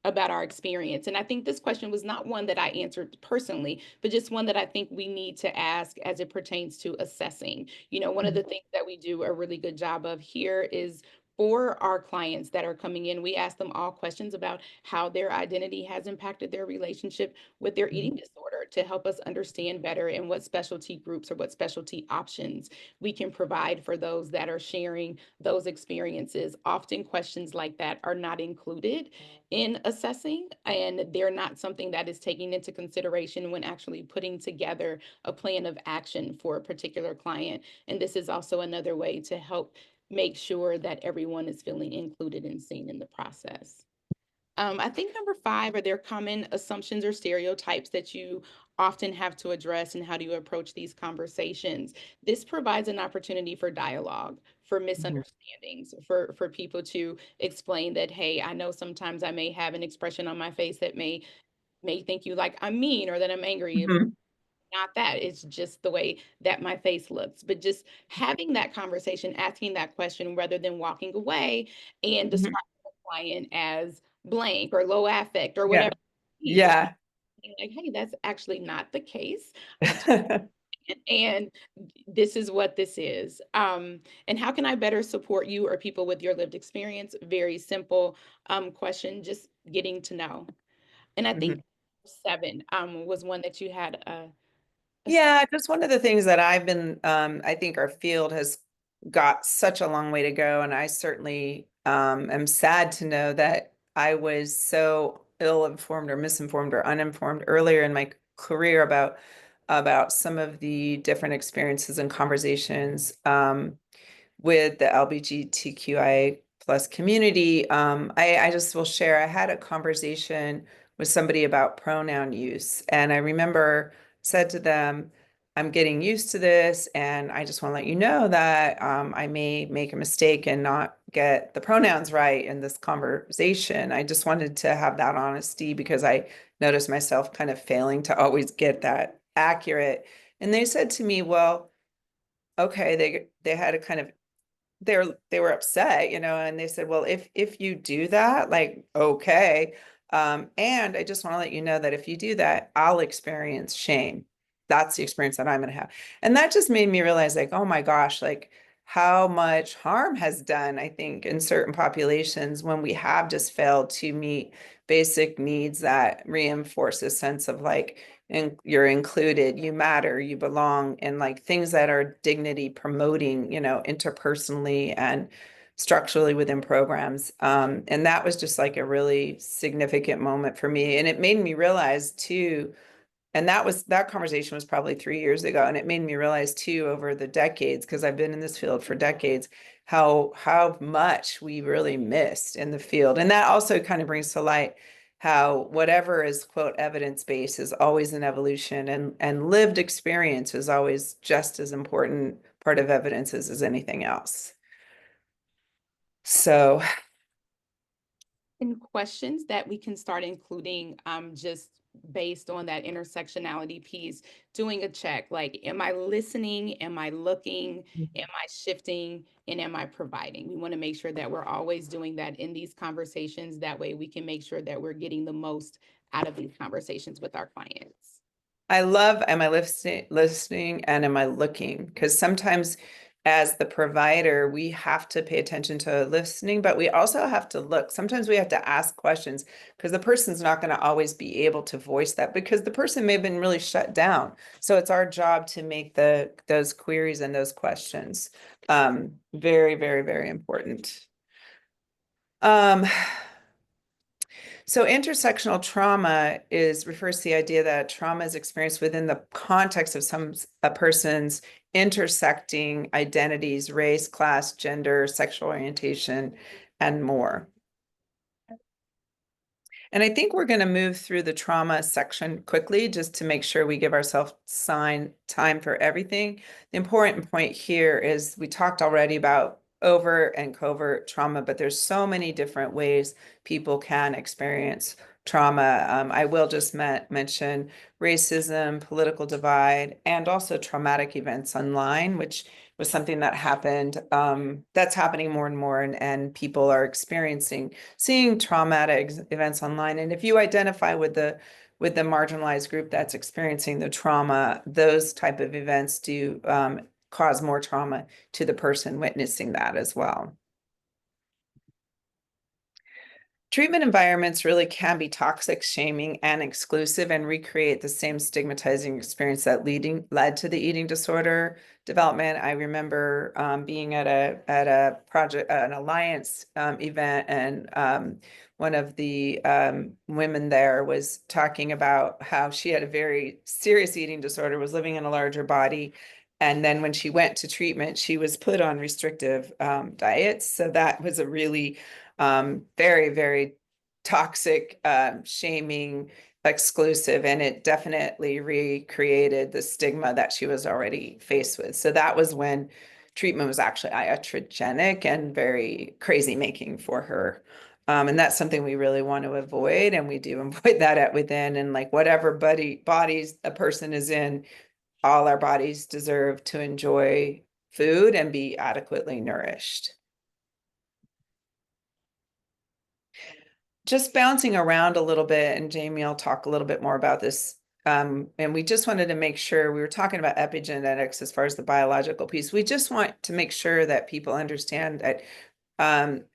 about our experience. And I think this question was not one that I answered personally, but just one that I think we need to ask as it pertains to assessing. One of Mhm. the things that we do a really good job of here is for our clients that are coming in, we ask them all questions about how their identity has impacted their relationship with their eating disorder to help us understand better and what specialty groups or what specialty options we can provide for those that are sharing those experiences. Often questions like that are not included in assessing, and they're not something that is taken into consideration when actually putting together a plan of action for a particular client. And this is also another way to help make sure that everyone is feeling included and seen in the process. I think number five, are there common assumptions or stereotypes that you often have to address, and how do you approach these conversations? This provides an opportunity for dialogue, for Mhm. misunderstandings, for people to explain that, hey, I know sometimes I may have an expression on my face that may think you like I'm mean or that I'm angry. Mhm. Not that, it's just the way that my face looks. But just having that conversation, asking that question rather than walking away and Mhm. describing the client as blank or low affect or Yeah. whatever it is, just Yeah. being like, hey, that's actually not the case. and this is what this is. And how can I better support you or people with your lived experience? Very simple question, just getting to know. And I think Mhm. 7 was one that you had a Yeah, just one of the things that I've been, I think our field has got such a long way to go. And I certainly am sad to know that I was so ill-informed or misinformed or uninformed earlier in my career about some of the different experiences and conversations. With the LGBTQIA plus community, I just will share. I had a conversation with somebody about pronoun use, and I remember said to them, I'm getting used to this, and I just want to let you know that I may make a mistake and not get the pronouns right in this conversation. I just wanted to have that honesty because I noticed myself kind of failing to always get that accurate. And they said to me, well, okay, they had a kind of they were upset, and they said, well, if you do that, like, okay. And I just want to let you know that if you do that, I'll experience shame. That's the experience that I'm going to have. And that just made me realize, like, oh my gosh, like how much harm has done, I think, in certain populations when we have just failed to meet basic needs that reinforce a sense of like, and you're included, you matter, you belong, and like things that are dignity promoting, interpersonally and structurally within programs. And that was just like a really significant moment for me. And it made me realize too, and that conversation was probably 3 years ago. And it made me realize too, over the decades, because I've been in this field for decades, how much we really missed in the field. And that also kind of brings to light how whatever is quote evidence-based is always an evolution, and lived experience is always just as important part of evidence as anything else. So and questions that we can start including just based on that intersectionality piece, doing a check like, am I listening? Am I looking? Am I shifting? And am I providing? We want to make sure that we're always doing that in these conversations. That way we can make sure that we're getting the most out of these conversations with our clients. I love, am I listening and am I looking? Because sometimes as the provider, we have to pay attention to listening, but we also have to look. Sometimes we have to ask questions because the person's not going to always be able to voice that because the person may have been really shut down. So it's our job to make those queries and those questions very, very, very important. Um, So intersectional trauma refers to the idea that trauma is experienced within the context of a person's intersecting identities, race, class, gender, sexual orientation, and more. And I think we're going to move through the trauma section quickly just to make sure we give ourselves time for everything. The important point here is we talked already about overt and covert trauma, but there's so many different ways people can experience trauma. I will just mention racism, political divide, and also traumatic events online, which was something that happened, that's happening more and more, and people are seeing traumatic events online. And if you identify with the marginalized group that's experiencing the trauma, those type of events do cause more trauma to the person witnessing that as well. Treatment environments really can be toxic, shaming, and exclusive and recreate the same stigmatizing experience that led to the eating disorder development. I remember being at a project, an alliance event, and one of the women there was talking about how she had a very serious eating disorder, was living in a larger body. And then when she went to treatment, she was put on restrictive diets. So that was a really very, very toxic, shaming, exclusive, and it definitely recreated the stigma that she was already faced with. So that was when treatment was actually iatrogenic and very crazy making for her. And that's something we really want to avoid, and we do avoid that at within. And like whatever bodies a person is in, all our bodies deserve to enjoy food and be adequately nourished. Just bouncing around a little bit, and Jamie will talk a little bit more about this and we just wanted to make sure we were talking about epigenetics as far as the biological piece. We just want to make sure that people understand that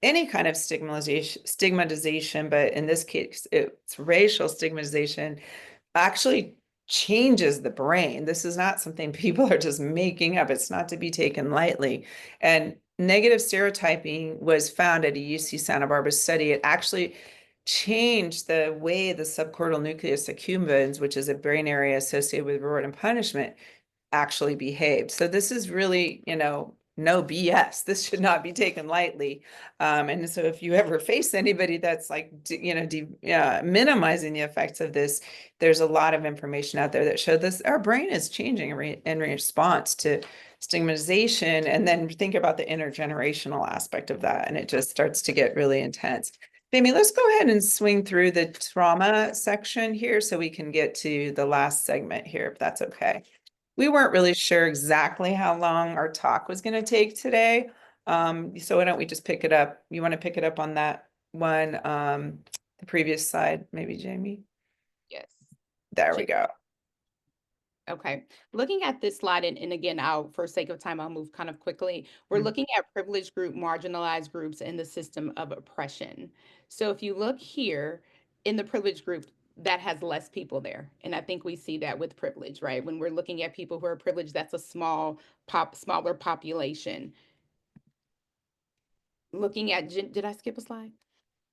any kind of stigmatization, but in this case, it's racial stigmatization, actually changes the brain. This is not something people are just making up. It's not to be taken lightly. And negative stereotyping was found at a UC Santa Barbara study. It actually changed the way the subcortical nucleus accumbens, which is a brain area associated with reward and punishment, actually behaved. So this is really, no BS. This should not be taken lightly. And so if you ever face anybody that's like, minimizing the effects of this, there's a lot of information out there that show this. Our brain is changing in response to stigmatization. And then think about the intergenerational aspect of that. And it just starts to get really intense. Jamie, let's go ahead and swing through the trauma section here so we can get to the last segment here, if that's okay. We weren't really sure exactly how long our talk was going to take today. So why don't we just pick it up? You want to pick it up on that one, the previous slide, maybe, Jamie? Yes. There we go. Okay. Looking at this slide, and again, for sake of time, I'll move kind of quickly. We're looking at privileged group, marginalized groups in the system of oppression. So if you look here in the privileged group, that has less people there. And I think we see that with privilege, right? When we're looking at people who are privileged, that's a smaller population. Looking at, did I skip a slide?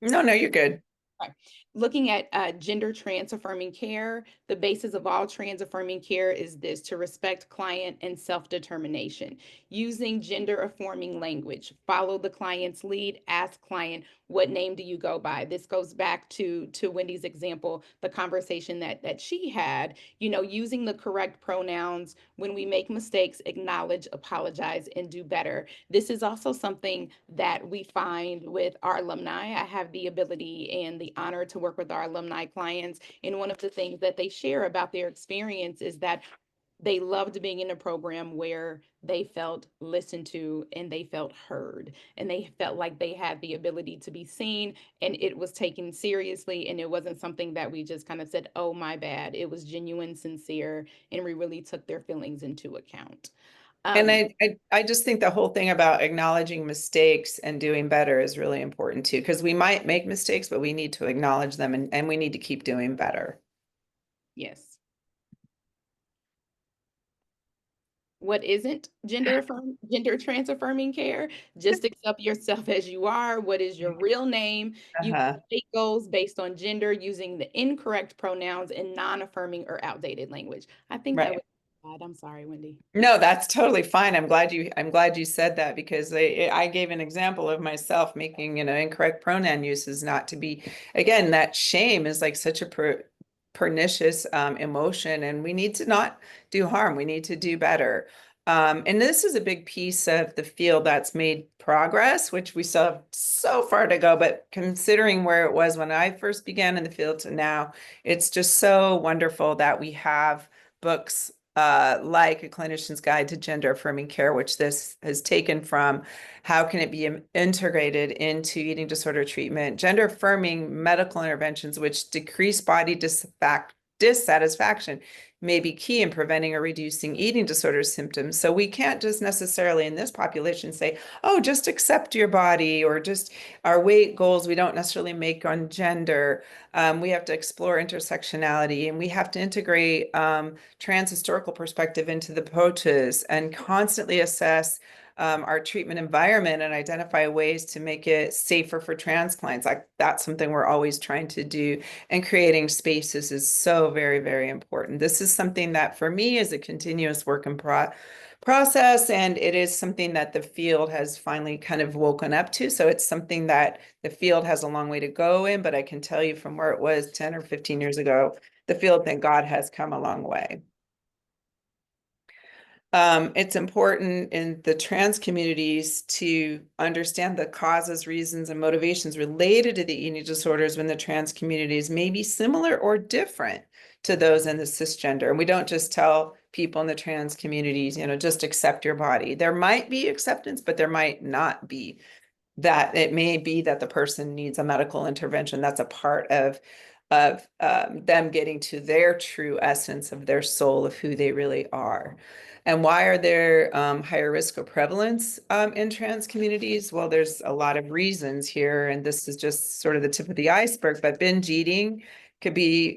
No, you're good. Right. Looking at gender trans affirming care, the basis of all trans affirming care is this: to respect client and self-determination. Using gender affirming language, follow the client's lead, ask client, what name do you go by? This goes back to Wendy's example, the conversation that she had, using the correct pronouns. When we make mistakes, acknowledge, apologize, and do better. This is also something that we find with our alumni. I have the ability and the honor to work with our alumni clients. And one of the things that they share about their experience is that they loved being in a program where they felt listened to and they felt heard and they felt like they had the ability to be seen and it was taken seriously, and it wasn't something that we just kind of said, oh, my bad. It was genuine, sincere, and we really took their feelings into account. And um, I just think the whole thing about acknowledging mistakes and doing better is really important too, because we might make mistakes, but we need to acknowledge them and we need to keep doing better. yes. What isn't gender trans affirming care? Just accept yourself as you are. What is your real name? You Uh-huh. make goals based on gender using the incorrect pronouns and non-affirming or outdated language. I think that Right. was. I'm sorry, Wendy. No, that's totally fine. I'm glad you said that because I gave an example of myself making, incorrect pronoun uses, not to be, again, that shame is like such a pernicious emotion, and we need to not do harm. We need to do better. And this is a big piece of the field that's made progress, which we still have so far to go. But considering where it was when I first began in the field to now, it's just so wonderful that we have books like A Clinician's Guide to Gender Affirming Care, which this has taken from how can it be integrated into eating disorder treatment, gender affirming medical interventions, which decrease body dissatisfaction may be key in preventing or reducing eating disorder symptoms. So we can't just necessarily in this population say, oh, just accept your body or just our weight goals. We don't necessarily make on gender. We have to explore intersectionality, and we have to integrate trans historical perspective into the approaches and constantly assess our treatment environment and identify ways to make it safer for trans clients. Like that's something we're always trying to do. And creating spaces is so very, very important. This is something that for me is a continuous work in process, and it is something that the field has finally kind of woken up to. So it's something that the field has a long way to go in, but I can tell you from where it was 10 or 15 years ago, the field, thank God, has come a long way. It's important in the trans communities to understand the causes, reasons, and motivations related to the eating disorders when the trans communities may be similar or different to those in the cisgender. And we don't just tell people in the trans communities, just accept your body. There might be acceptance, but there might not be. That it may be that the person needs a medical intervention. That's a part of of them getting to their true essence of their soul of who they really are. And why are there higher risk of prevalence in trans communities? Well, there's a lot of reasons here, and this is just sort of the tip of the iceberg, but binge eating could be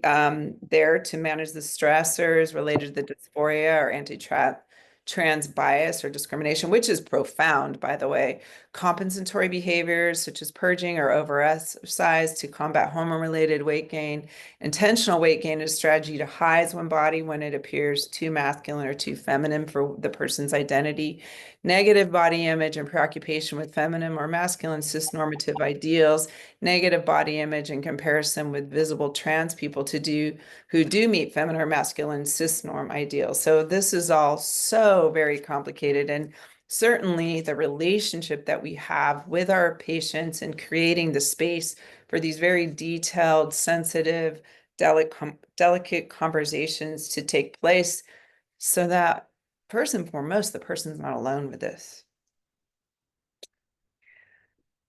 there to manage the stressors related to the dysphoria or trans bias or discrimination, which is profound, by the way. Compensatory behaviors such as purging or overexercise to combat hormone-related weight gain. Intentional weight gain is a strategy to hide one body when it appears too masculine or too feminine for the person's identity. Negative body image and preoccupation with feminine or masculine cisnormative ideals. Negative body image in comparison with visible trans people who do meet feminine or masculine cisnorm ideals. So this is all so very complicated, and certainly the relationship that we have with our patients and creating the space for these very detailed, sensitive, delicate conversations to take place so that first and foremost, the person's not alone with this.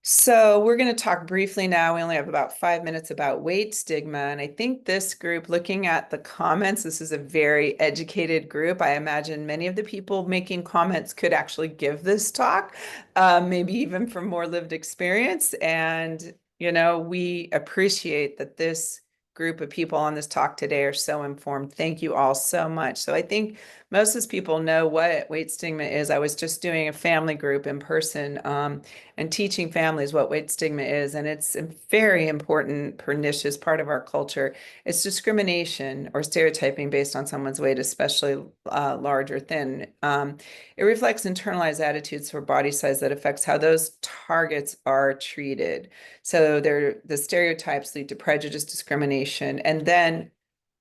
So we're going to talk briefly now. We only have about 5 minutes about weight stigma. And I think this group, looking at the comments, this is a very educated group. I imagine many of the people making comments could actually give this talk, maybe even from more lived experience. And, we appreciate that this group of people on this talk today are so informed. Thank you all so much. So I think most of these people know what weight stigma is. I was just doing a family group in person and teaching families what weight stigma is. And it's a very important, pernicious part of our culture. It's discrimination or stereotyping based on someone's weight, especially large or thin. It reflects internalized attitudes for body size that affects how those targets are treated. So the stereotypes lead to prejudice, discrimination, and then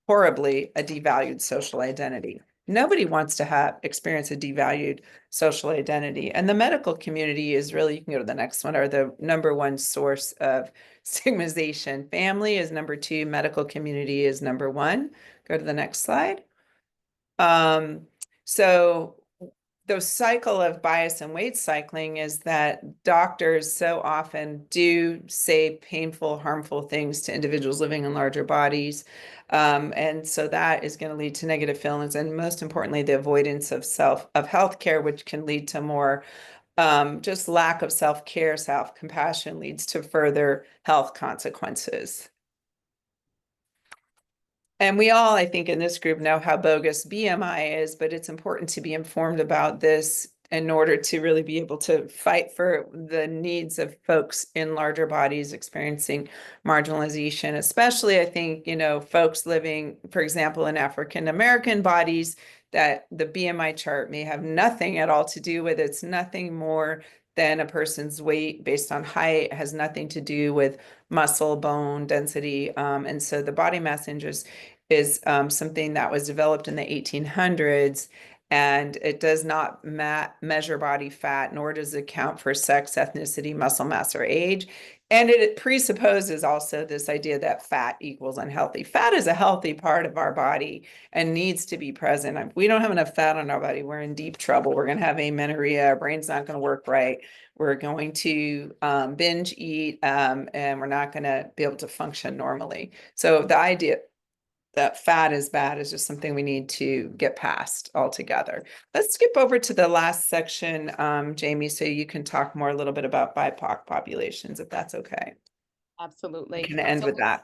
horribly a devalued social identity. Nobody wants to experience a devalued social identity. And the medical community is really, you can go to the next one, are the number one source of stigmatization. Family is number two, medical community is number one. Go to the next slide. So the cycle of bias and weight cycling is that doctors so often do say painful, harmful things to individuals living in larger bodies. And so that is going to lead to negative feelings, and most importantly, the avoidance of healthcare, which can lead to more just lack of self-care, self-compassion leads to further health consequences. And we all, I think, in this group know how bogus BMI is, but it's important to be informed about this in order to really be able to fight for the needs of folks in larger bodies experiencing marginalization, especially, I think, folks living, for example, in African American bodies, that the BMI chart may have nothing at all to do with. It's nothing more than a person's weight based on height. It has nothing to do with muscle, bone density. And so the body mass index is something that was developed in the 1800s, and it does not measure body fat, nor does it account for sex, ethnicity, muscle mass, or age. And it presupposes also this idea that fat equals unhealthy. Fat is a healthy part of our body and needs to be present. If we don't have enough fat on our body, we're in deep trouble. We're going to have amenorrhea. Our brain's not going to work right. We're going to binge eat, and we're not going to be able to function normally. So the idea that fat is bad is just something we need to get past altogether. Let's skip over to the last section, Jamie, so you can talk more a little bit about BIPOC populations, if that's okay. We Absolutely. can end with that.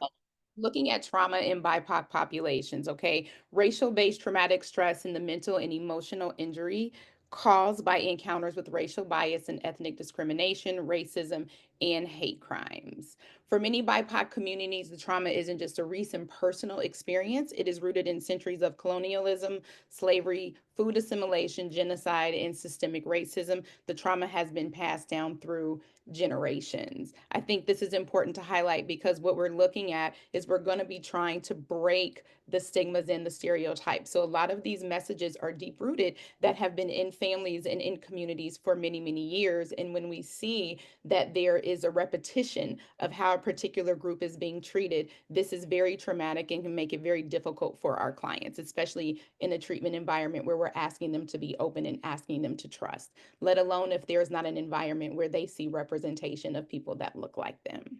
Looking at trauma in BIPOC populations, okay, racial-based traumatic stress and the mental and emotional injury caused by encounters with racial bias and ethnic discrimination, racism, and hate crimes. For many BIPOC communities, the trauma isn't just a recent personal experience. It is rooted in centuries of colonialism, slavery, food assimilation, genocide, and systemic racism. The trauma has been passed down through generations. I think this is important to highlight because what we're looking at is we're going to be trying to break the stigmas and the stereotypes. So a lot of these messages are deep rooted that have been in families and in communities for many, many years. And when we see that there is a repetition of how a particular group is being treated, this is very traumatic and can make it very difficult for our clients, especially in a treatment environment where we're asking them to be open and asking them to trust, let alone if there's not an environment where they see representation of people that look like them.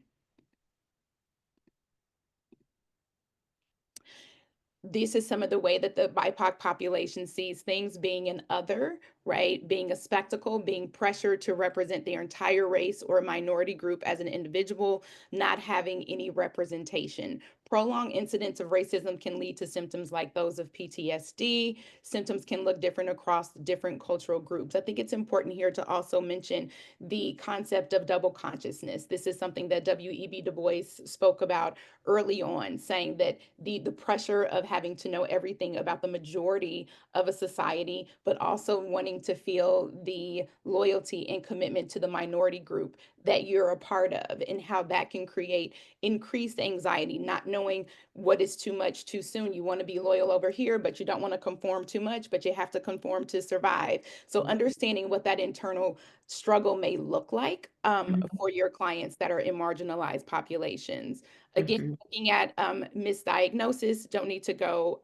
this is some of the way that the BIPOC population sees things, being an other, right? Being a spectacle, being pressured to represent their entire race or minority group as an individual, not having any representation. Prolonged incidents of racism can lead to symptoms like those of PTSD. Symptoms can look different across different cultural groups. I think it's important here to also mention the concept of double consciousness. This is something that W.E.B. Du Bois spoke about early on, saying that the pressure of having to know everything about the majority of a society, but also wanting to feel the loyalty and commitment to the minority group that you're a part of, and how that can create increased anxiety, not knowing what is too much too soon. You want to be loyal over here, but you don't want to conform too much, but you have to conform to survive. So understanding what that internal struggle may look like Mhm. for your clients that are in marginalized populations. Again, Mhm. looking at misdiagnosis, don't need to go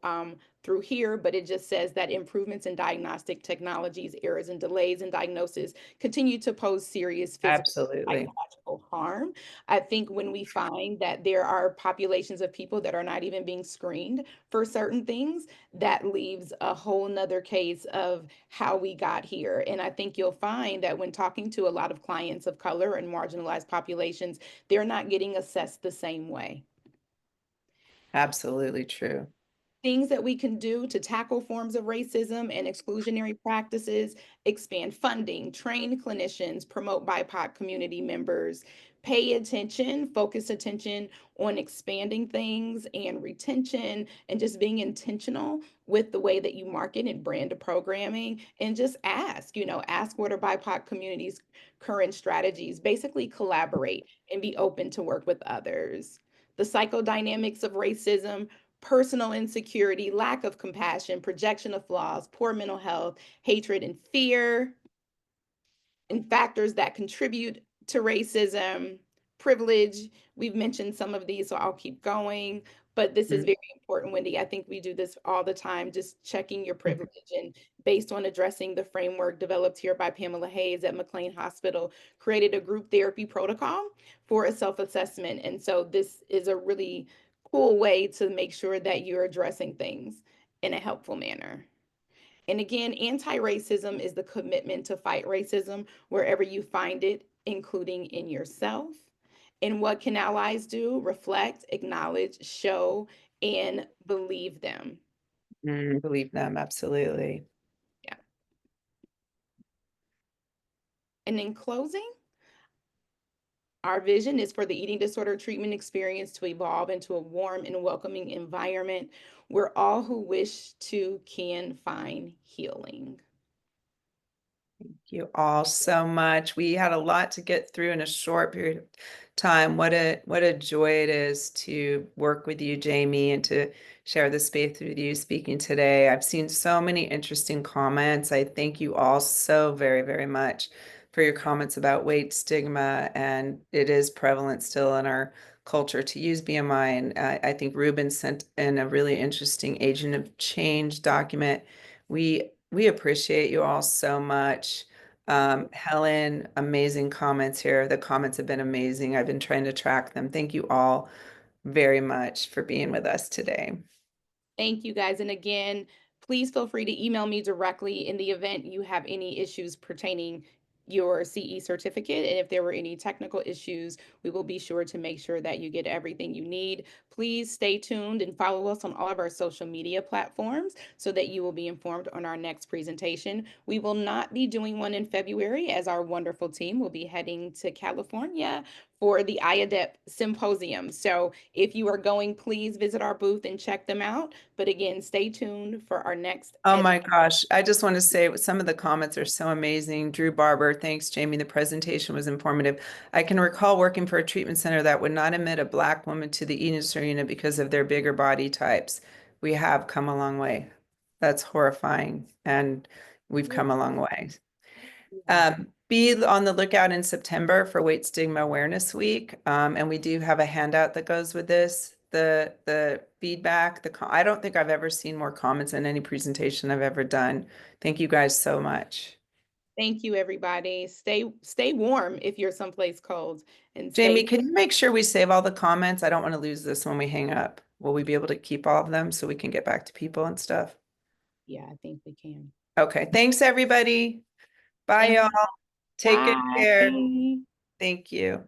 through here, but it just says that improvements in diagnostic technologies, errors and delays in diagnosis continue to pose serious physical and Absolutely. psychological harm. I think when we find that there are populations of people that are not even being screened for certain things, that leaves a whole nother case of how we got here. And I think you'll find that when talking to a lot of clients of color and marginalized populations, they're not getting assessed the same way. Absolutely true. Things that we can do to tackle forms of racism and exclusionary practices: expand funding, train clinicians, promote BIPOC community members, pay attention, focus attention on expanding things and retention, and just being intentional with the way that you market and brand the programming. And just ask, ask what are BIPOC communities' current strategies. Basically, collaborate and be open to work with others. The psychodynamics of racism: personal insecurity, lack of compassion, projection of flaws, poor mental health, hatred and fear, and factors that contribute to racism, privilege. We've mentioned some of these, so I'll keep going. But this is Mhm. very important, Wendy. I think we do this all the time, just checking your Mhm. privilege. And based on addressing the framework developed here by Pamela Hayes at McLean Hospital, created a group therapy protocol for a self assessment. And so this is a really cool way to make sure that you're addressing things in a helpful manner. And again, anti racism is the commitment to fight racism wherever you find it, including in yourself. And what can allies do? Reflect, acknowledge, show, and believe them. Believe them. Absolutely. Yeah. And in closing, our vision is for the eating disorder treatment experience to evolve into a warm and welcoming environment where all who wish to can find healing. You all so much. We had a lot to get through in a short period of time. What a joy it is to work with you, Jamie, and to share the space with you speaking today. I've seen so many interesting comments. I thank you all so very, very much for your comments about weight stigma, and it is prevalent still in our culture to use BMI. And I think Ruben sent in a really interesting agent of change document. We appreciate you all so much. Helen, amazing comments here. The comments have been amazing. I've been trying to track them. Thank you all very much for being with us today. Thank you guys. And again, please feel free to email me directly in the event you have any issues pertaining your CE certificate. And if there were any technical issues, we will be sure to make sure that you get everything you need. Please stay tuned and follow us on all of our social media platforms so that you will be informed on our next presentation. We will not be doing one in February, as our wonderful team will be heading to California for the IADEP Symposium. So if you are going, please visit our booth and check them out. But again, stay tuned for our next Oh my gosh. I just want to say some of the comments are so amazing. Drew Barber, thanks, Jamie. The presentation was informative. I can recall working for a treatment center that would not admit a Black woman to the eating disorder unit because of their bigger body types. We have come a long way. That's horrifying. And we've come a long way. Be on the lookout in September for Weight Stigma Awareness Week. And we do have a handout that goes with this. The feedback, I don't think I've ever seen more comments in any presentation I've ever done. Thank you guys so much. Thank you, everybody. Stay warm if you're someplace cold, and Jamie, stay. can you make sure we save all the comments? I don't want to lose this when we hang up. Will we be able to keep all of them so we can get back to people and stuff? Yeah, I think we can. Okay, thanks everybody. Bye Thank y'all. you. Take good care. Bye. Thank you.